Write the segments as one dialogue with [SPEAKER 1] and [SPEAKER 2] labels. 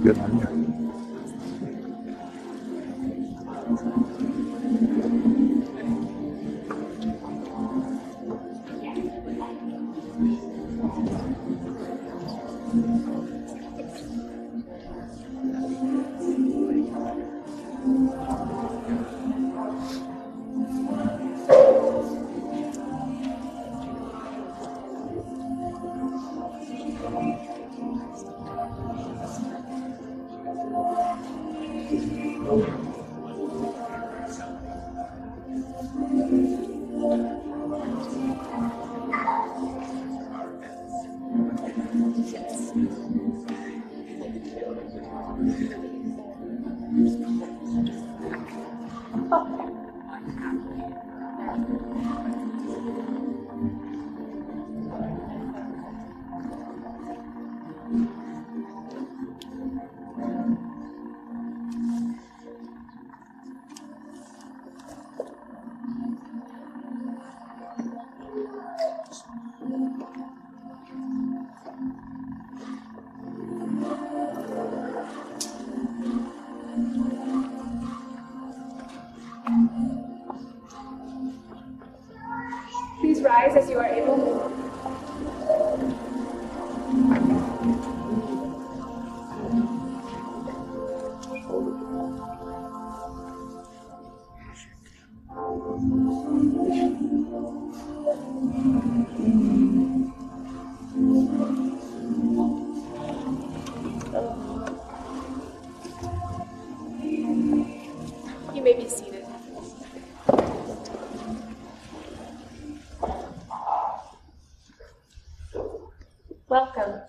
[SPEAKER 1] Good on you.
[SPEAKER 2] Please rise as you are able. You may be seated. Welcome.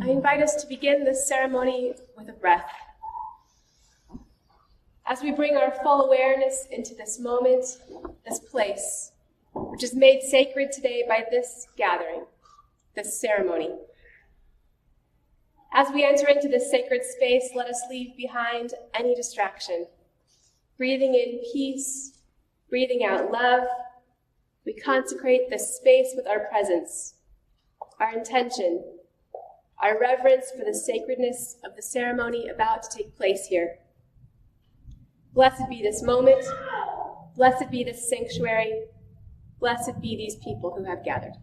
[SPEAKER 2] I invite us to begin this ceremony with a breath. As we bring our full awareness into this moment, this place, which is made sacred today by this gathering, this ceremony. As we enter into this sacred space, let us leave behind any distraction. Breathing in peace, breathing out love, we consecrate this space with our presence, our intention, our reverence for the sacredness of the ceremony about to take place here. Blessed be this moment, blessed be this sanctuary, blessed be these people who have gathered.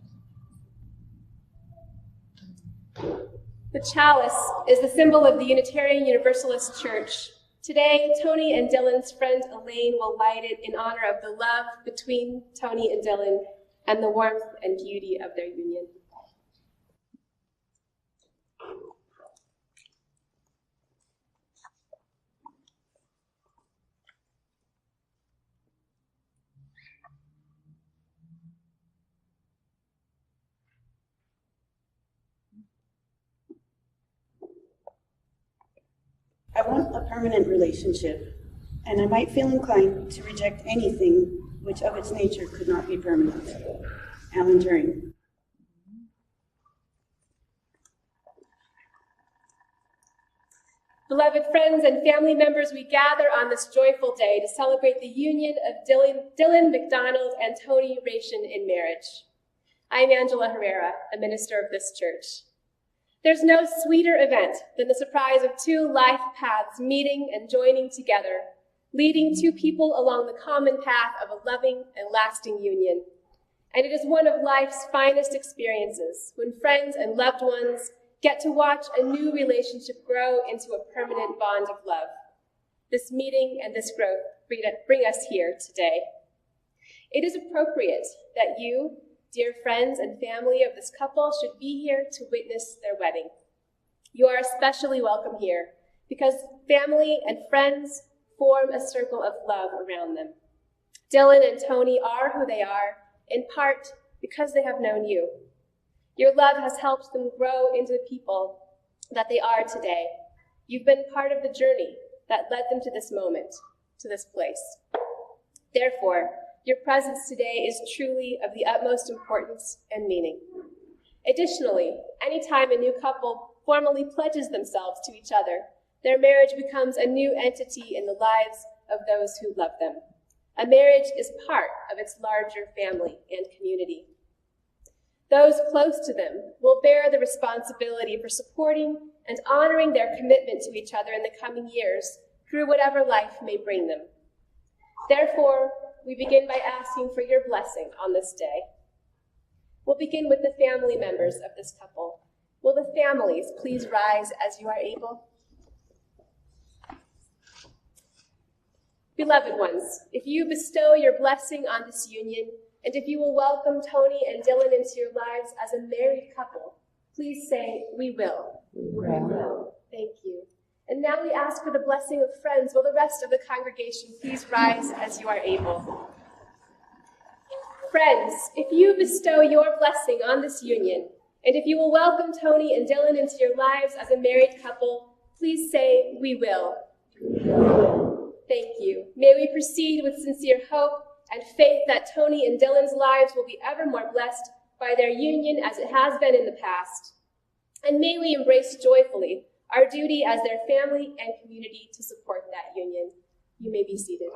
[SPEAKER 2] The chalice is the symbol of the Unitarian-Universalist Church. Today, Tony and Dylan's friend Elaine will light it in honor of the love between Tony and Dylan and the warmth and beauty of their union.
[SPEAKER 3] I want a permanent relationship, and I might feel inclined to reject anything which of its nature could not be permanent. Alan Turing.
[SPEAKER 2] Beloved friends and family members, we gather on this joyful day to celebrate the union of Dylan McDonald and Tony Ration in marriage. I'm Angela Herrera, a minister of this church. There's no sweeter event than the surprise of two life paths meeting and joining together, leading two people along the common path of a loving and lasting union. And it is one of life's finest experiences when friends and loved ones get to watch a new relationship grow into a permanent bond of love. This meeting and this growth bring us here today. It is appropriate that you, dear friends and family of this couple, should be here to witness their wedding. You are especially welcome here because family and friends form a circle of love around them. Dylan and Tony are who they are, in part because they have known you. Your love has helped them grow into the people that they are today. You've been part of the journey that led them to this moment, to this place. Therefore, your presence today is truly of the utmost importance and meaning. Additionally, anytime a new couple formally pledges themselves to each other, their marriage becomes a new entity in the lives of those who love them. A marriage is part of its larger family and community. Those close to them will bear the responsibility for supporting and honoring their commitment to each other in the coming years through whatever life may bring them. Therefore, we begin by asking for your blessing on this day. We'll begin with the family members of this couple. Will the families please rise as you are able? Beloved ones, if you bestow your blessing on this union, and if you will welcome Tony and Dylan into your lives as a married couple, please say, we will. We will. Thank you. And now we ask for the blessing of friends. Will the rest of the congregation please rise as you are able? Friends, if you bestow your blessing on this union, and if you will welcome Tony and Dylan into your lives as a married couple, please say, we will. We will. Thank you. May we proceed with sincere hope and faith that Tony and Dylan's lives will be ever more blessed by their union as it has been in the past. And may we embrace joyfully our duty as their family and community to support that union. You may be seated.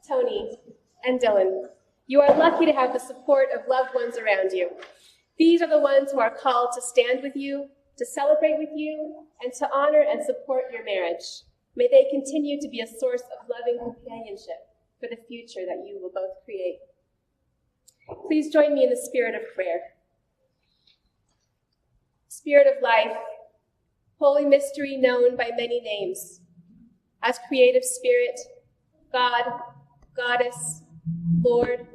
[SPEAKER 2] Tony and Dylan, you are lucky to have the support of loved ones around you. These are the ones who are called to stand with you, to celebrate with you, and to honor and support your marriage. May they continue to be a source of loving companionship for the future that you will both create. Please join me in the spirit of prayer. Spirit of life, holy mystery known by many names, as creative spirit, God, Goddess, Lord,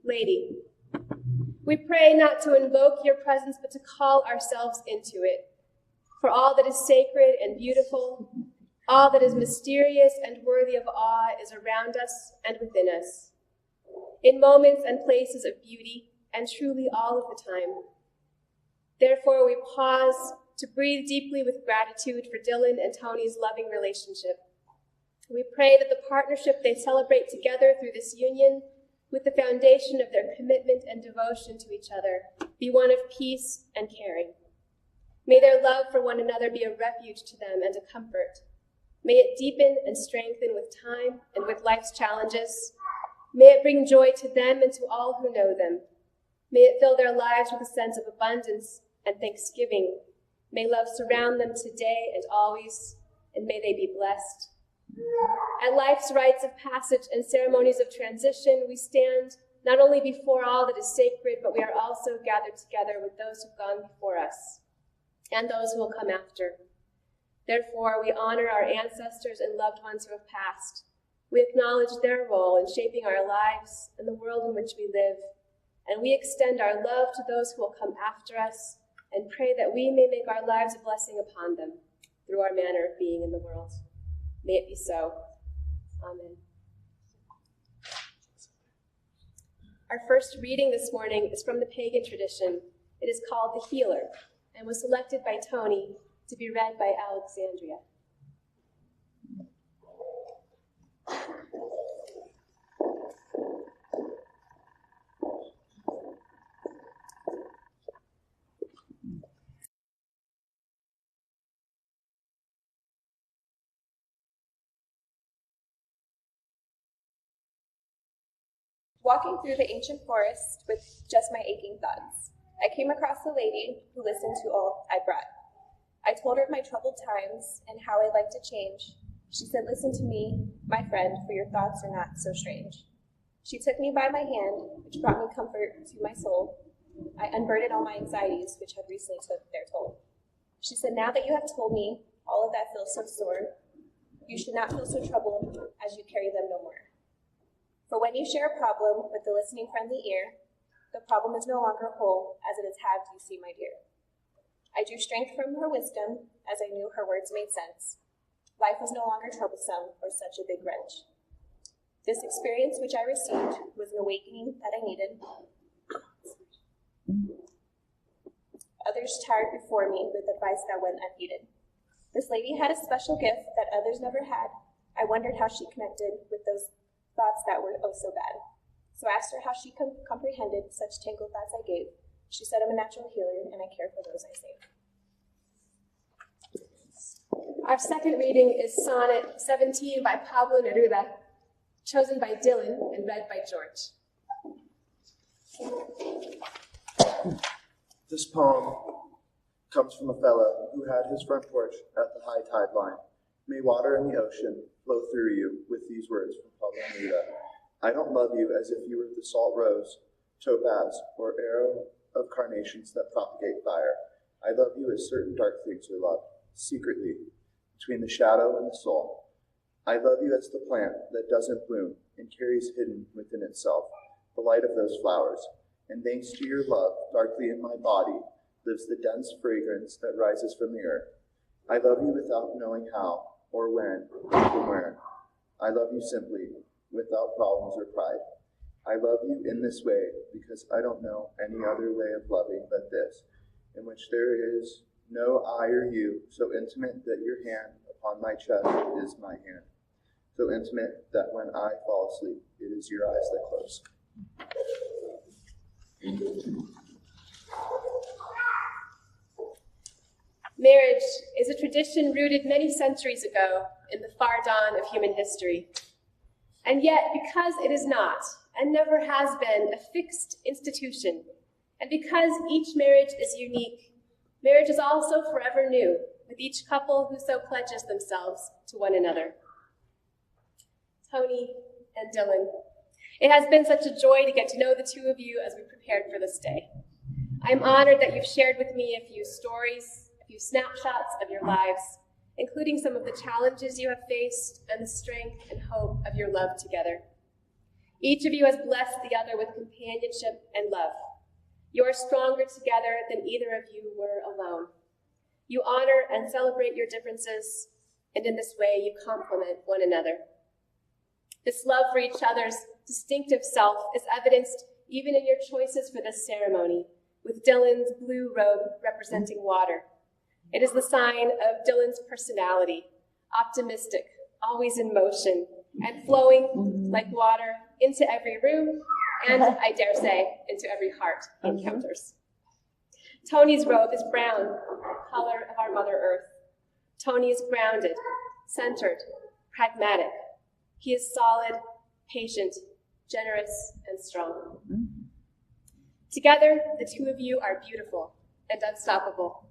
[SPEAKER 2] Lady. We pray not to invoke your presence, but to call ourselves into it. For all that is sacred and beautiful, all that is mysterious and worthy of awe is around us and within us, in moments and places of beauty, and truly all of the time. Therefore, we pause to breathe deeply with gratitude for Dylan and Tony's loving relationship. We pray that the partnership they celebrate together through this union, with the foundation of their commitment and devotion to each other, be one of peace and caring. May their love for one another be a refuge to them and a comfort. May it deepen and strengthen with time and with life's challenges. May it bring joy to them and to all who know them. May it fill their lives with a sense of abundance and thanksgiving. May love surround them today and always, and may they be blessed. At life's rites of passage and ceremonies of transition, we stand not only before all that is sacred, but we are also gathered together with those who've gone before us and those who will come after. Therefore, we honor our ancestors and loved ones who have passed. We acknowledge their role in shaping our lives and the world in which we live, and we extend our love to those who will come after us and pray that we may make our lives a blessing upon them through our manner of being in the world. May it be so. Amen. Our first reading this morning is from the pagan tradition. It is called The Healer and was selected by Tony to be read by Alexandria.
[SPEAKER 4] Walking through the ancient forest with just my aching thoughts, I came across a lady who listened to all I brought. I told her of my troubled times and how I'd like to change. She said, "Listen to me, my friend, for your thoughts are not so strange." She took me by my hand, which brought me comfort to my soul. I unburdened all my anxieties, which had recently took their toll. She said, "Now that you have told me all of that feels so sore, you should not feel so troubled as you carry them no more. For when you share a problem with the listening friendly ear, the problem is no longer whole as it is halved, you see, my dear." I drew strength from her wisdom as I knew her words made sense. Life was no longer troublesome or such a big wrench. This experience which I received was an awakening that I needed. Others tired before me with advice that went unheeded. This lady had a special gift that others never had. I wondered how she connected with those thoughts that were oh so bad. So I asked her how she comprehended such tangled thoughts I gave. She said, "I'm a natural healer and I care for those I save."
[SPEAKER 2] Our second reading is Sonnet 17 by Pablo Neruda. chosen by Dylan and read by George.
[SPEAKER 5] This poem comes from a fellow who had his front porch at the high tide line. May water in the ocean flow through you with these words from Pablo Neruda. I don't love you as if you were the salt rose, topaz, or arrow of carnations that propagate fire. I love you as certain dark things are loved, secretly, between the shadow and the soul. I love you as the plant that doesn't bloom and carries hidden within itself the light of those flowers. And thanks to your love, darkly in my body lives the dense fragrance that rises from the earth. I love you without knowing how, or when, or from where. I love you simply, without problems or pride. I love you in this way because I don't know any other way of loving but this, in which there is no I or you, so intimate that your hand upon my chest is my hand, so intimate that when I fall asleep, it is your eyes that close.
[SPEAKER 2] Marriage is a tradition rooted many centuries ago in the far dawn of human history. And yet, because it is not, and never has been, a fixed institution, and because each marriage is unique, marriage is also forever new, with each couple who so pledges themselves to one another. Tony and Dylan, it has been such a joy to get to know the two of you as we prepared for this day. I am honored that you've shared with me a few stories, a few snapshots of your lives, including some of the challenges you have faced and the strength and hope of your love together. Each of you has blessed the other with companionship and love. You are stronger together than either of you were alone. You honor and celebrate your differences, and in this way you complement one another. This love for each other's distinctive self is evidenced even in your choices for this ceremony, with Dylan's blue robe representing water. It is the sign of Dylan's personality, optimistic, always in motion, and flowing like water into every room, and I dare say, into every heart he encounters. Tony's robe is brown, color of our Mother Earth. Tony is grounded, centered, pragmatic. He is solid, patient, generous, and strong. Together, the two of you are beautiful and unstoppable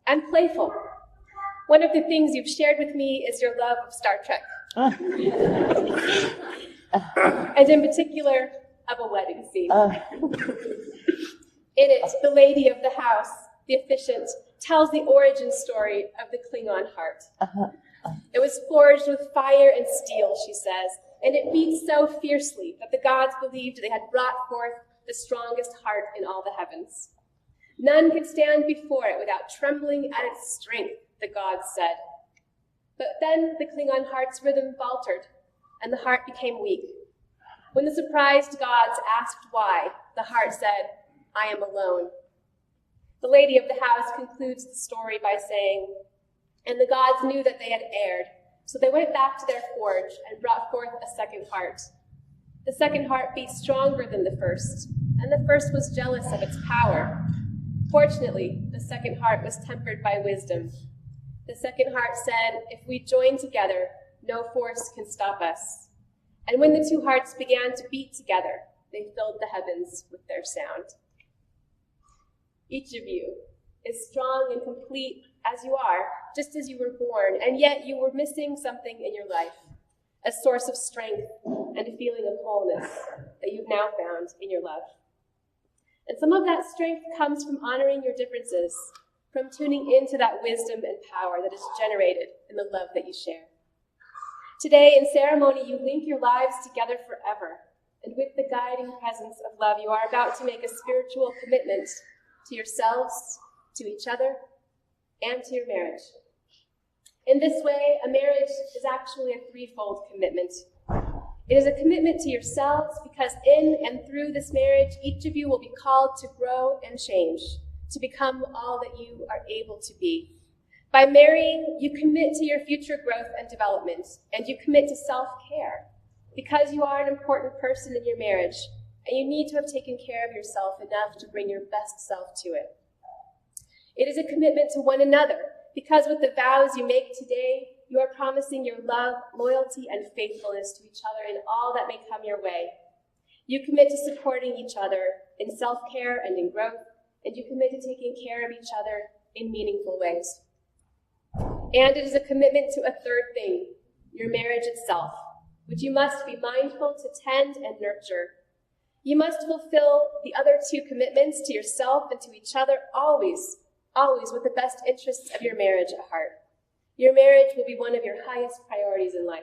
[SPEAKER 2] and playful. One of the things you've shared with me is your love of Star Trek. And in particular, of a wedding scene. In it, the lady of the house, the efficient, tells the origin story of the Klingon heart. It was forged with fire and steel, she says, and it beat so fiercely that the gods believed they had brought forth the strongest heart in all the heavens. None could stand before it without trembling at its strength, the gods said. But then the Klingon heart's rhythm faltered, and the heart became weak. When the surprised gods asked why, the heart said, I am alone. The lady of the house concludes the story by saying, and the gods knew that they had erred, so they went back to their forge and brought forth a second heart. The second heart beat stronger than the first, and the first was jealous of its power. Fortunately, the second heart was tempered by wisdom. The second heart said, if we join together, no force can stop us. And when the two hearts began to beat together, they filled the heavens with their sound. Each of you is strong and complete as you are, just as you were born, and yet you were missing something in your life, a source of strength and a feeling of wholeness that you've now found in your love. And some of that strength comes from honoring your differences, from tuning into that wisdom and power that is generated in the love that you share. Today, in ceremony, you link your lives together forever, and with the guiding presence of love, you are about to make a spiritual commitment to yourselves, to each other, and to your marriage. In this way, a marriage is actually a threefold commitment. It is a commitment to yourselves because in and through this marriage, each of you will be called to grow and change, to become all that you are able to be. By marrying, you commit to your future growth and development, and you commit to self-care because you are an important person in your marriage, and you need to have taken care of yourself enough to bring your best self to it. It is a commitment to one another because with the vows you make today, you are promising your love, loyalty, and faithfulness to each other in all that may come your way. You commit to supporting each other in self-care and in growth, and you commit to taking care of each other in meaningful ways. And it is a commitment to a third thing, your marriage itself, which you must be mindful to tend and nurture. You must fulfill the other two commitments to yourself and to each other always, always with the best interests of your marriage at heart. Your marriage will be one of your highest priorities in life.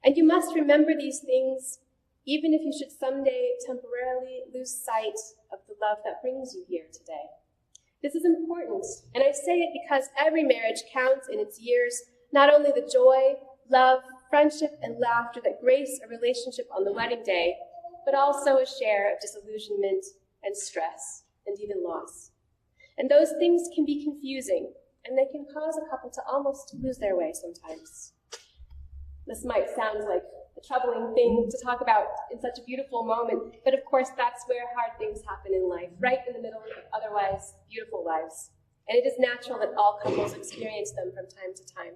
[SPEAKER 2] And you must remember these things even if you should someday temporarily lose sight of the love that brings you here today. This is important, and I say it because every marriage counts in its years, not only the joy, love, friendship, and laughter that grace a relationship on the wedding day, but also a share of disillusionment and stress and even loss. And those things can be confusing, and they can cause a couple to almost lose their way sometimes. This might sound like a troubling thing to talk about in such a beautiful moment, but of course that's where hard things happen in life, right in the middle of otherwise beautiful lives. And it is natural that all couples experience them from time to time.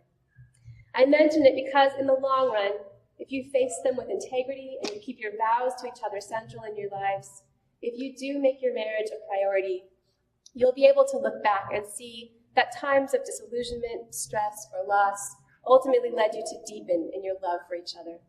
[SPEAKER 2] I mention it because in the long run, if you face them with integrity and you keep your vows to each other central in your lives, if you do make your marriage a priority, you'll be able to look back and see that times of disillusionment, stress, or loss ultimately led you to deepen in your love for each other.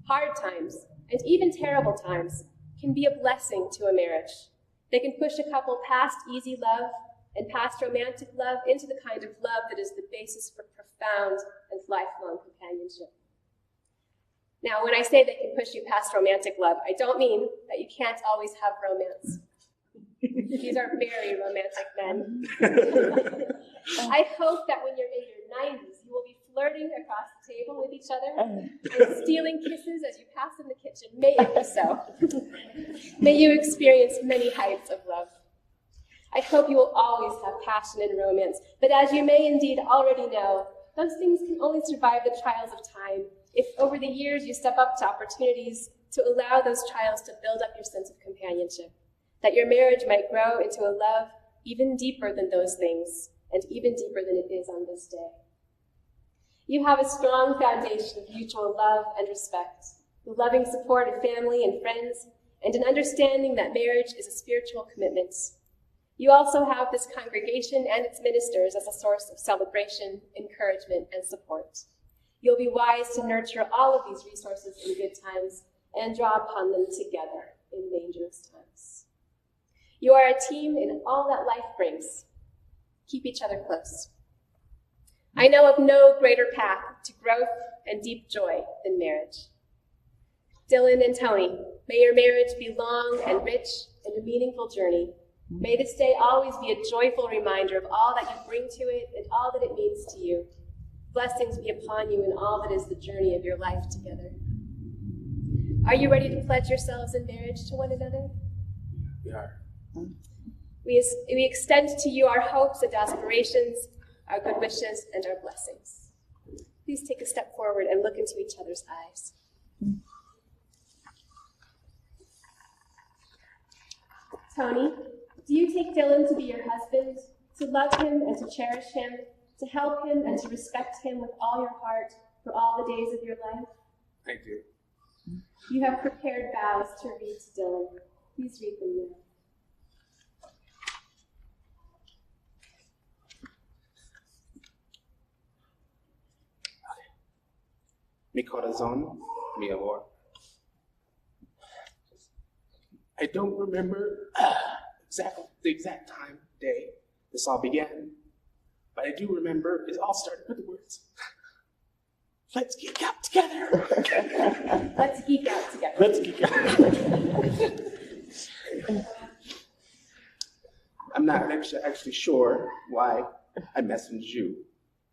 [SPEAKER 2] Hard times, and even terrible times, can be a blessing to a marriage. They can push a couple past easy love and past romantic love into the kind of love that is the basis for profound and lifelong companionship. Now, when I say they can push you past romantic love, I don't mean that you can't always have romance. These are very romantic men. I hope that when you're in your 90s, you will be flirting across the table with each other and stealing kisses as you pass in the kitchen. May it be so. May you experience many heights of love. I hope you will always have passion and romance, but as you may indeed already know, those things can only survive the trials of time if over the years you step up to opportunities to allow those trials to build up your sense of companionship, that your marriage might grow into a love even deeper than those things, and even deeper than it is on this day. You have a strong foundation of mutual love and respect, the loving support of family and friends, and an understanding that marriage is a spiritual commitment. You also have this congregation and its ministers as a source of celebration, encouragement, and support. You'll be wise to nurture all of these resources in good times and draw upon them together in dangerous times. You are a team in all that life brings. Keep each other close. I know of no greater path to growth and deep joy than marriage. Dylan and Tony, may your marriage be long and rich and a meaningful journey. May this day always be a joyful reminder of all that you bring to it and all that it means to you. Blessings be upon you in all that is the journey of your life together. Are you ready to pledge yourselves in marriage to one another?
[SPEAKER 1] We are.
[SPEAKER 2] We extend to you our hopes and aspirations, our good wishes, and our blessings. Please take a step forward and look into each other's eyes. Tony, do you take Dylan to be your husband, to love him and to cherish him, to help him and to respect him with all your heart for all the days of your life?
[SPEAKER 1] I do.
[SPEAKER 2] You have prepared vows to read to Dylan. Please read them now.
[SPEAKER 1] Mi corazón, mi amor. I don't remember the exact time, day this all began, but I do remember it all started with the words, "Let's geek out together."
[SPEAKER 2] Let's geek out together.
[SPEAKER 1] Let's geek out. I'm not actually sure why I messaged you.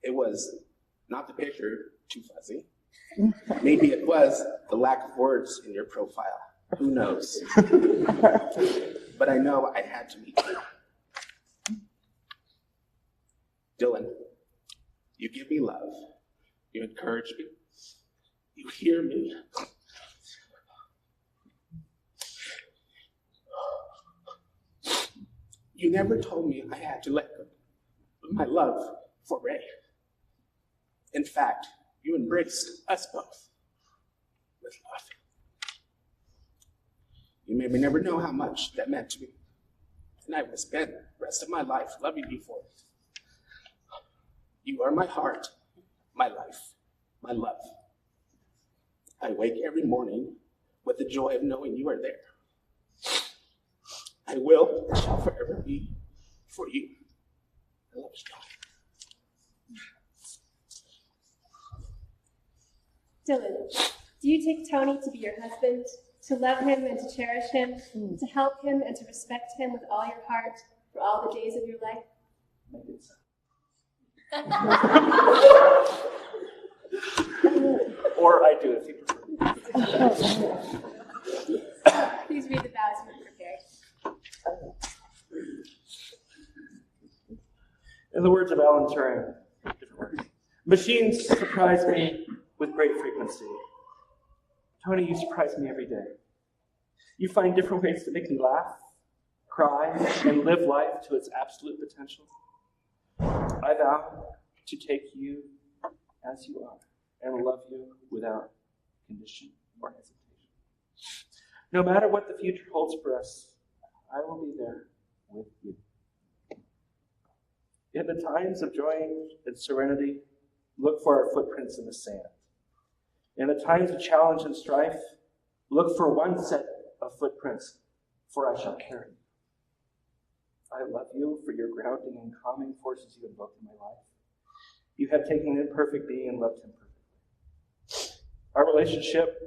[SPEAKER 1] It was not the picture, too fuzzy. Maybe it was the lack of words in your profile. Who knows? But I know I had to meet you. Dylan, you give me love. You encourage me. You hear me. You never told me I had to let go of my love for Ray. In fact, you embraced us both with love. You may never know how much that meant to me, and I will spend the rest of my life loving you for it. You are my heart, my life, my love. I wake every morning with the joy of knowing you are there. I will and shall forever be for you. I love you.
[SPEAKER 2] Dylan, do you take Tony to be your husband, to love him and to cherish him, to help him and to respect him with all your heart for all the days of your life?
[SPEAKER 6] Or I do, if you prefer.
[SPEAKER 2] Please read the vows you have prepared.
[SPEAKER 6] In the words of Alan Turing, different words. Machines surprise me with great frequency. Tony, you surprise me every day. You find different ways to make me laugh, cry, and live life to its absolute potential. I vow to take you as you are and love you without condition or hesitation. No matter what the future holds for us, I will be there with you. In the times of joy and serenity, look for our footprints in the sand. In the times of challenge and strife, look for one set of footprints, for I shall carry you. I love you for your grounding and calming forces you invoke in my life. You have taken an imperfect being and loved him perfectly. Our relationship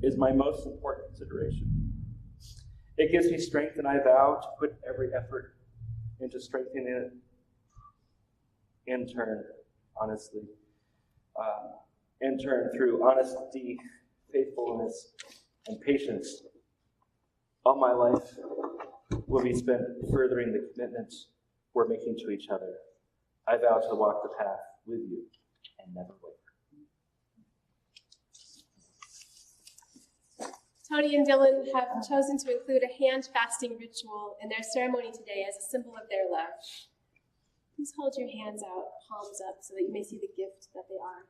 [SPEAKER 6] is my most important consideration. It gives me strength, and I vow to put every effort into strengthening it in turn, honestly. In turn, through honesty, faithfulness, and patience, all my life will be spent furthering the commitment we're making to each other. I vow to walk the path with you and never waver.
[SPEAKER 2] Tony and Dylan have chosen to include a hand fasting ritual in their ceremony today as a symbol of their love. Please hold your hands out, palms up, so that you may see the gift that they are.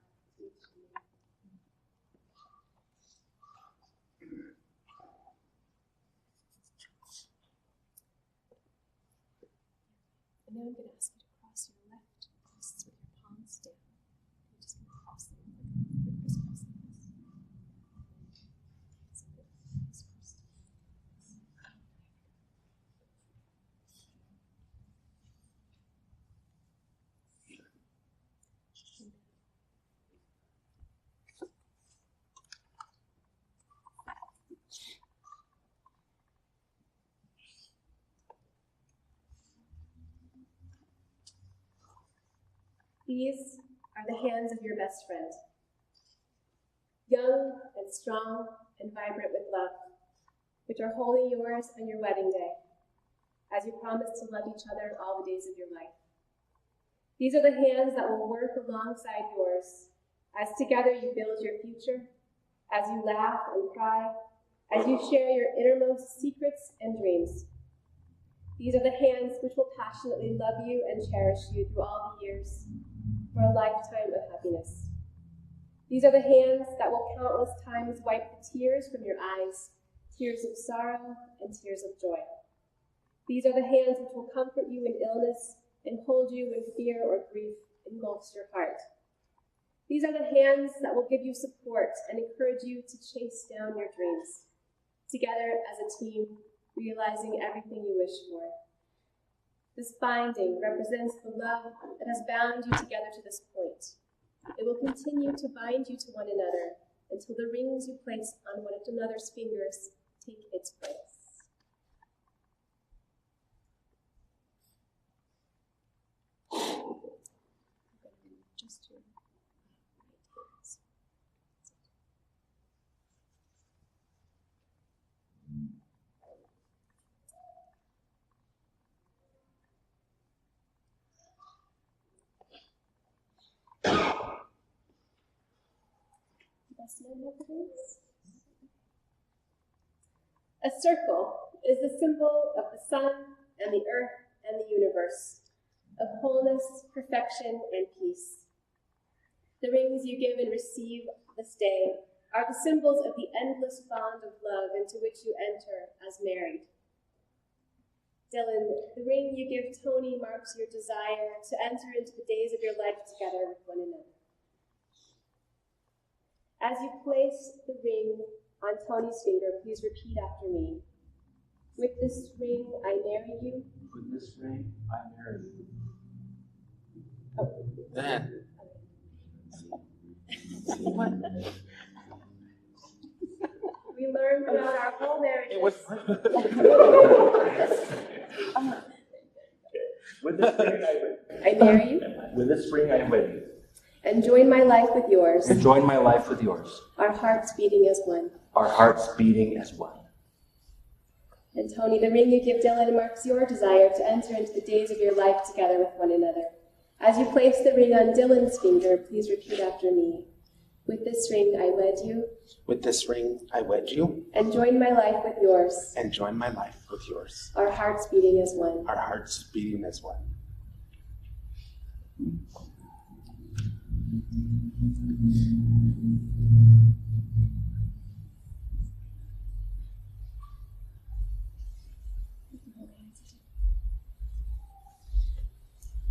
[SPEAKER 2] And now I'm going to ask you to cross your left wrists with your palms down. You're just going to cross them like crisscross like this. So good. Crisscross. These are the hands of your best friend. Young and strong and vibrant with love, which are wholly yours on your wedding day, as you promise to love each other all the days of your life. These are the hands that will work alongside yours, as together you build your future, as you laugh and cry, as you share your innermost secrets and dreams. These are the hands which will passionately love you and cherish you through all the years, for a lifetime of happiness. These are the hands that will countless times wipe the tears from your eyes, tears of sorrow and tears of joy. These are the hands which will comfort you in illness and hold you when fear or grief engulfs your heart. These are the hands that will give you support and encourage you to chase down your dreams, together as a team, realizing everything you wish for. This binding represents the love that has bound you together to this point. It will continue to bind you to one another until the rings you place on one another's fingers take its place. Just your right hands. A circle is the symbol of the sun and the earth and the universe, of wholeness, perfection, and peace. The rings you give and receive this day are the symbols of the endless bond of love into which you enter as married. Dylan, the ring you give Tony marks your desire to enter into the days of your life together with one another. As you place the ring on Tony's finger, please repeat after me. With this ring, I marry you.
[SPEAKER 6] With this ring, I marry you.
[SPEAKER 2] What? We learned throughout our whole marriage.
[SPEAKER 6] With this ring,
[SPEAKER 2] I marry you.
[SPEAKER 6] With this ring, I wed you.
[SPEAKER 2] And join my life with yours.
[SPEAKER 6] And join my life with yours.
[SPEAKER 2] Our hearts beating as one.
[SPEAKER 6] Our hearts beating as one.
[SPEAKER 2] And Tony, the ring you give Dylan marks your desire to enter into the days of your life together with one another. As you place the ring on Dylan's finger, please repeat after me. With this ring, I wed you.
[SPEAKER 1] With this ring, I wed you.
[SPEAKER 2] And join my life with yours.
[SPEAKER 1] And join my life with yours.
[SPEAKER 2] Our hearts beating as one.
[SPEAKER 1] Our hearts beating as one.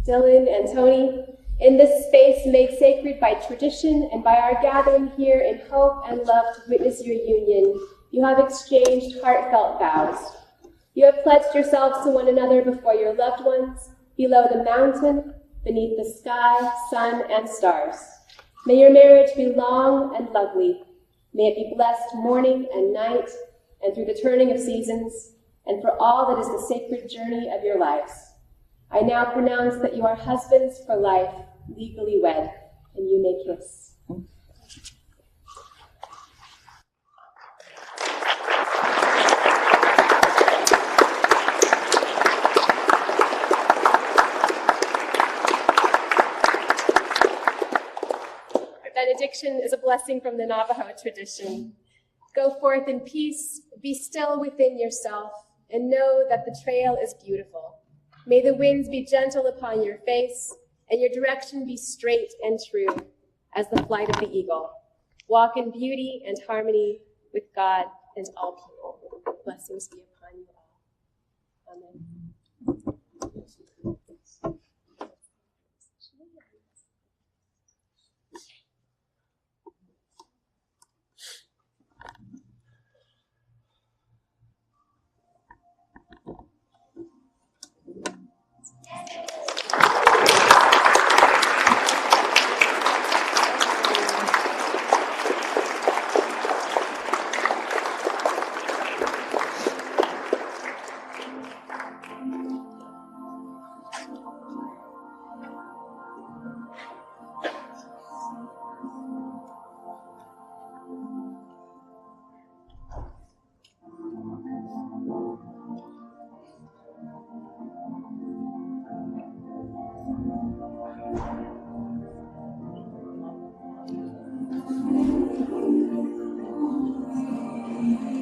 [SPEAKER 2] Dylan and Tony, in this space made sacred by tradition and by our gathering here in hope and love to witness your union, you have exchanged heartfelt vows. You have pledged yourselves to one another before your loved ones, below the mountain, beneath the sky, sun, and stars. May your marriage be long and lovely. May it be blessed morning and night, and through the turning of seasons, and for all that is the sacred journey of your lives. I now pronounce that you are husbands for life, legally wed, and you may kiss. Benediction is a blessing from the Navajo tradition. Go forth in peace, be still within yourself, and know that the trail is beautiful. May the winds be gentle upon your face, and your direction be straight and true as the flight of the eagle. Walk in beauty and harmony with God and all people. Blessings be upon you.